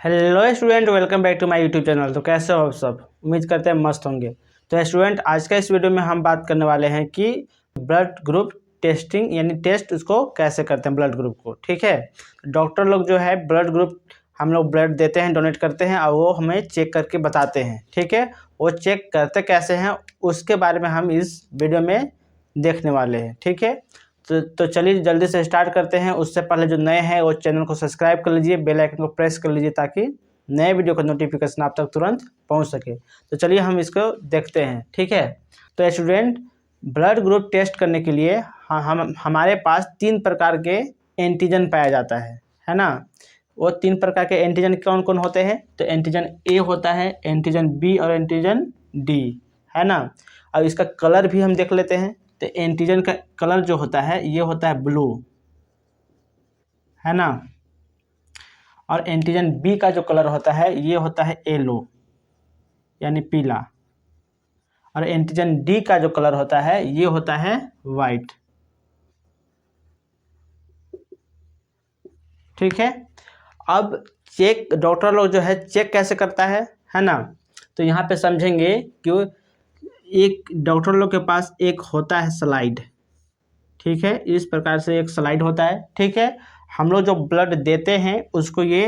Hello student, welcome back to my YouTube channel. तो कैसे हो आप सब? उम्मीद करते हैं मस्त होंगे। तो स्टूडेंट, आज का इस वीडियो में हम बात करने वाले हैं कि ब्लड ग्रुप टेस्टिंग यानी टेस्ट उसको कैसे करते हैं ब्लड ग्रुप को। ठीक है, डॉक्टर लोग जो है ब्लड ग्रुप हम लोग ब्लड देते हैं, डोनेट करते हैं और वो हमें चेक करके बताते हैं। ठीक है, वो चेक करते कैसे हैं उसके बारे में हम इस वीडियो में देखने वाले हैं। ठीक है, तो चलिए जल्दी से स्टार्ट करते हैं। उससे पहले जो नए हैं वो चैनल को सब्सक्राइब कर लीजिए, बेल आइकन को प्रेस कर लीजिए ताकि नए वीडियो का नोटिफिकेशन आप तक तुरंत पहुंच सके। तो चलिए हम इसको देखते हैं। ठीक है, तो स्टूडेंट, ब्लड ग्रुप टेस्ट करने के लिए हम हमारे पास 3 प्रकार के एंटीजन पाया जाता है ना। वो 3 प्रकार के एंटीजन कौन कौन होते हैं? तो एंटीजन ए होता है, एंटीजन बी और एंटीजन डी, है ना। अब इसका कलर भी हम देख लेते हैं। तो एंटीजन का कलर जो होता है ये होता है ब्लू, है ना। और एंटीजन बी का जो कलर होता है ये होता है येलो यानी पीला। और एंटीजन डी का जो कलर होता है ये होता है वाइट। ठीक है, अब चेक डॉक्टर लोग जो है चेक कैसे करता है ना। तो यहाँ पे समझेंगे कि एक डॉक्टर लोग के पास एक होता है स्लाइड। ठीक है, इस प्रकार से एक स्लाइड होता है। ठीक है, हम लोग जो ब्लड देते हैं उसको ये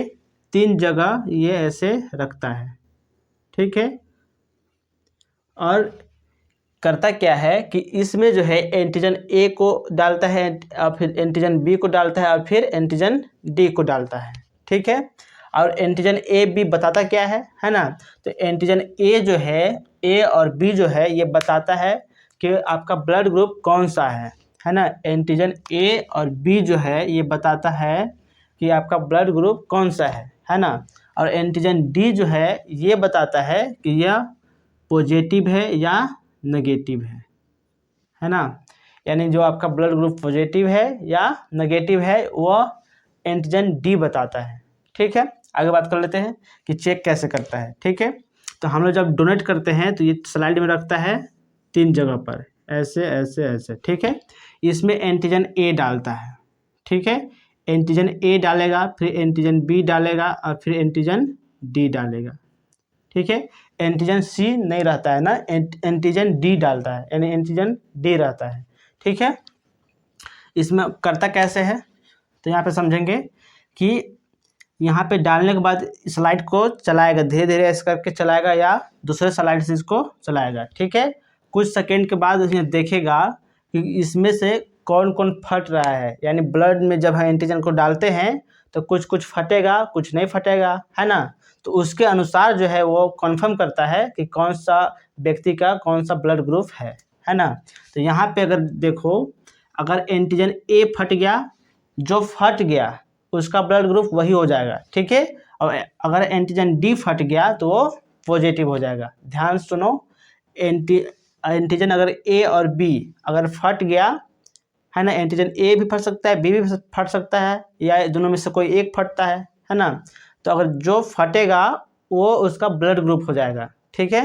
3 जगह ये ऐसे रखता है। ठीक है, और करता क्या है कि इसमें जो है एंटीजन ए को डालता है और फिर एंटीजन बी को डालता है और फिर एंटीजन डी को डालता है। ठीक है, और एंटीजन ए बी बताता क्या है ना। तो एंटीजन ए जो है, ए और बी जो है ये बताता है कि आपका ब्लड ग्रुप कौन सा है ना। एंटीजन ए और बी जो है ये बताता है कि आपका ब्लड ग्रुप कौन सा है ना। और एंटीजन डी जो है ये बताता है कि यह पॉजिटिव है या नेगेटिव है ना। यानी जो आपका ब्लड ग्रुप पॉजिटिव है या नेगेटिव है वो एंटीजन डी बताता है। ठीक है, आगे बात कर लेते हैं कि चेक कैसे करता है। ठीक है, तो हम लोग जब डोनेट करते हैं तो ये स्लाइड में रखता है 3 जगह पर, ऐसे ऐसे ऐसे। ठीक है, इसमें एंटीजन ए डालता है। ठीक है, एंटीजन ए डालेगा, फिर एंटीजन बी डालेगा और फिर एंटीजन डी डालेगा। ठीक है, एंटीजन सी नहीं रहता है ना, एंटीजन डी डालता है यानी एंटीजन डी रहता है। ठीक है, इसमें करता कैसे है तो यहाँ पे समझेंगे कि यहाँ पे डालने के बाद स्लाइड को चलाएगा, धीरे धीरे ऐसे करके चलाएगा या दूसरे स्लाइड से इसको चलाएगा। ठीक है, कुछ सेकेंड के बाद उसमें देखेगा कि इसमें से कौन कौन फट रहा है। यानी ब्लड में जब हम एंटीजन को डालते हैं तो कुछ कुछ फटेगा, कुछ नहीं फटेगा, है ना। तो उसके अनुसार जो है वो कन्फर्म करता है कि कौन सा व्यक्ति का कौन सा ब्लड ग्रुप है ना। तो यहाँ पे अगर देखो, अगर एंटीजन ए फट गया, जो फट गया उसका ब्लड ग्रुप वही हो जाएगा। ठीक है, और अगर एंटीजन डी फट गया तो वो पॉजिटिव हो जाएगा। ध्यान सुनो, एंटीजन अगर ए और बी अगर फट गया है ना, एंटीजन ए भी फट सकता है, बी भी फट सकता है, या दोनों में से कोई एक फटता है ना। तो अगर जो फटेगा वो उसका ब्लड ग्रुप हो जाएगा। ठीक है,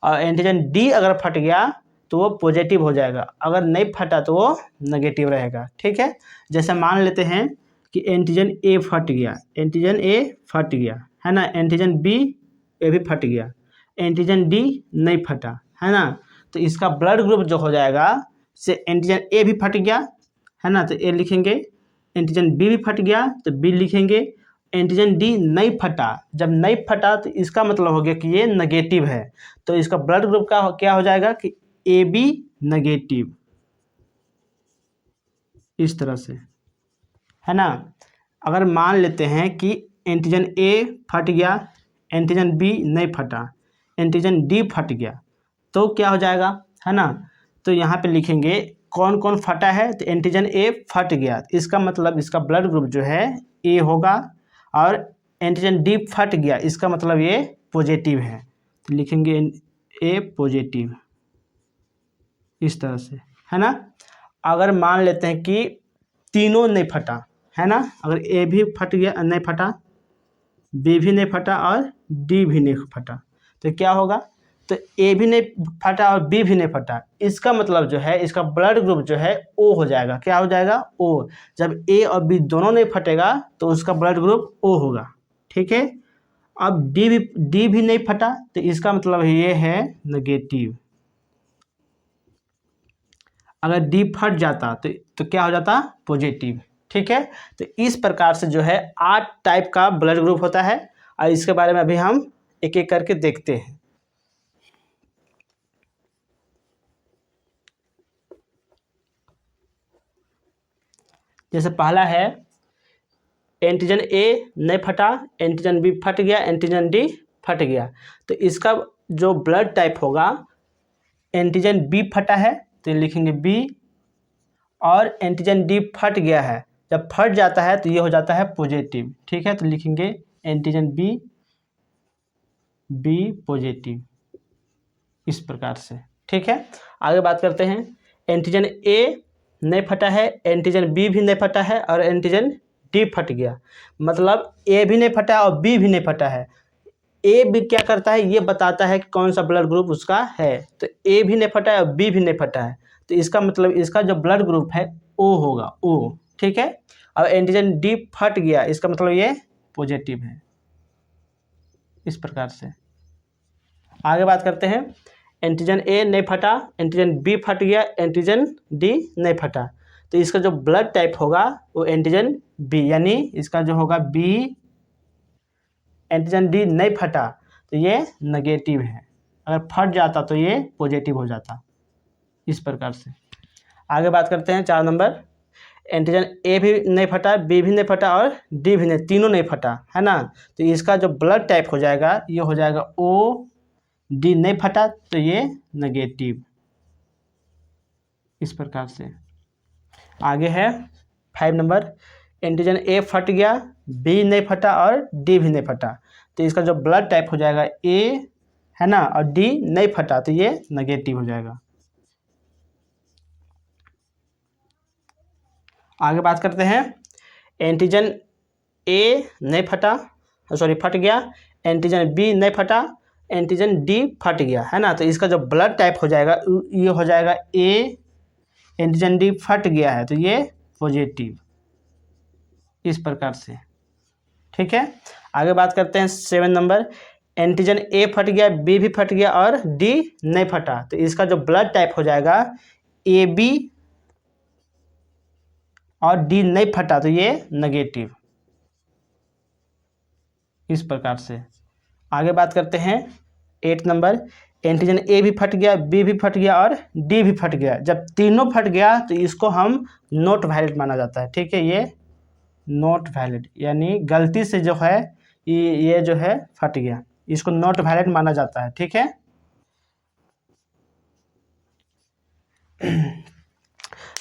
और एंटीजन डी अगर फट गया तो वो पॉजिटिव हो जाएगा, अगर नहीं फटा तो वो नेगेटिव रहेगा। ठीक है, जैसे मान लेते हैं कि एंटीजन ए फट गया, एंटीजन ए फट गया है ना, एंटीजन बी ए भी फट गया, एंटीजन डी नहीं फटा है ना। तो इसका ब्लड ग्रुप जो हो जाएगा से एंटीजन ए भी फट गया है ना तो ए लिखेंगे, एंटीजन बी भी फट गया तो बी लिखेंगे, एंटीजन डी नहीं फटा, जब नहीं फटा तो इसका मतलब हो गया कि ये नेगेटिव है। तो इसका ब्लड ग्रुप का क्या हो जाएगा कि ए बी नेगेटिव, इस तरह से, है ना। अगर मान लेते हैं कि एंटीजन ए फट गया, एंटीजन बी नहीं फटा, एंटीजन डी फट गया, तो क्या हो जाएगा, है ना। तो यहाँ पे लिखेंगे कौन कौन फटा है। तो एंटीजन ए फट गया, इसका मतलब इसका ब्लड ग्रुप जो है ए होगा, और एंटीजन डी फट गया इसका मतलब ये पॉजिटिव है, तो लिखेंगे ए पॉजिटिव, इस तरह से, है ना। अगर मान लेते हैं कि तीनों नहीं फटा है ना, अगर ए भी फट गया नहीं फटा, बी भी नहीं फटा और डी भी नहीं फटा, तो क्या होगा, तो ए भी नहीं फटा और बी भी नहीं फटा, इसका मतलब जो है इसका ब्लड ग्रुप जो है ओ हो जाएगा। क्या हो जाएगा, ओ। जब ए और बी दोनों नहीं फटेगा तो उसका ब्लड ग्रुप ओ होगा। ठीक है, अब डी भी नहीं फटा तो इसका मतलब ये है नेगेटिव। अगर डी फट जाता तो क्या हो जाता, पॉजिटिव। ठीक है, तो इस प्रकार से जो है 8 टाइप का ब्लड ग्रुप होता है और इसके बारे में अभी हम एक एक करके देखते हैं। जैसे पहला है एंटीजन ए नहीं फटा, एंटीजन बी फट गया, एंटीजन डी फट गया। तो इसका जो ब्लड टाइप होगा, एंटीजन बी फटा है तो लिखेंगे बी, और एंटीजन डी फट गया है, जब फट जाता है तो ये हो जाता है पॉजिटिव। ठीक है, तो लिखेंगे एंटीजन बी पॉजिटिव, इस प्रकार से। ठीक है, आगे बात करते हैं। एंटीजन ए नहीं फटा है, एंटीजन बी भी नहीं फटा है और एंटीजन डी फट गया। मतलब ए भी नहीं फटा और बी भी नहीं फटा है। ए भी क्या करता है, ये बताता है कि कौन सा ब्लड ग्रुप उसका है। तो ए भी नहीं फटा है और बी भी नहीं फटा है, तो इसका मतलब इसका जो ब्लड ग्रुप है ओ होगा, ओ। ठीक है, अब एंटीजन डी फट गया, इसका मतलब ये पॉजिटिव है, इस प्रकार से। आगे बात करते हैं। एंटीजन ए नहीं फटा, एंटीजन बी फट गया, एंटीजन डी नहीं फटा, तो इसका जो ब्लड टाइप होगा वो एंटीजन बी, यानी इसका जो होगा बी। एंटीजन डी नहीं फटा तो ये नेगेटिव है, अगर फट जाता तो ये पॉजिटिव हो जाता, इस प्रकार से। आगे बात करते हैं 4 नंबर। एंटीजन ए भी नहीं फटा, बी भी नहीं फटा और डी भी नहीं, तीनों नहीं फटा है ना। तो इसका जो ब्लड टाइप हो जाएगा ये हो जाएगा ओ। डी नहीं फटा तो ये नेगेटिव, इस प्रकार से। आगे है 5 नंबर। एंटीजन ए फट गया, बी नहीं फटा और डी भी नहीं फटा, तो इसका जो ब्लड टाइप हो जाएगा ए है ना, और डी नहीं फटा तो ये नेगेटिव हो जाएगा। आगे बात करते हैं। एंटीजन ए नहीं फटा, सॉरी फट गया, एंटीजन बी नहीं फटा, एंटीजन डी फट गया है ना, तो इसका जो ब्लड टाइप हो जाएगा ये हो जाएगा ए। एंटीजन डी फट गया है तो ये पॉजिटिव, इस प्रकार से। ठीक है, आगे बात करते हैं 7 नंबर। एंटीजन ए फट गया, बी भी फट गया और डी नहीं फटा, तो इसका जो ब्लड टाइप हो जाएगा ए बी, और डी नहीं फटा तो ये नेगेटिव, इस प्रकार से। आगे बात करते हैं 8 नंबर। एंटीजन ए भी फट गया, बी भी फट गया और डी भी फट गया। जब तीनों फट गया तो इसको हम नॉट वैलिड माना जाता है। ठीक है, ये नॉट वैलिड, यानी गलती से जो है ये जो है फट गया, इसको नॉट वैलिड माना जाता है। ठीक है,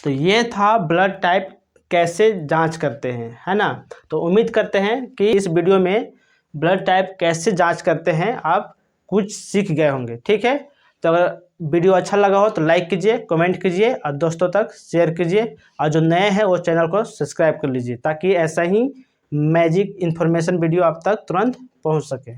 तो ये था ब्लड टाइप कैसे जांच करते हैं, है ना। तो उम्मीद करते हैं कि इस वीडियो में ब्लड टाइप कैसे जांच करते हैं आप कुछ सीख गए होंगे। ठीक है, तो अगर वीडियो अच्छा लगा हो तो लाइक कीजिए, कमेंट कीजिए और दोस्तों तक शेयर कीजिए, और जो नए हैं वो चैनल को सब्सक्राइब कर लीजिए ताकि ऐसा ही मैजिक इन्फॉर्मेशन वीडियो आप तक तुरंत पहुंच सके।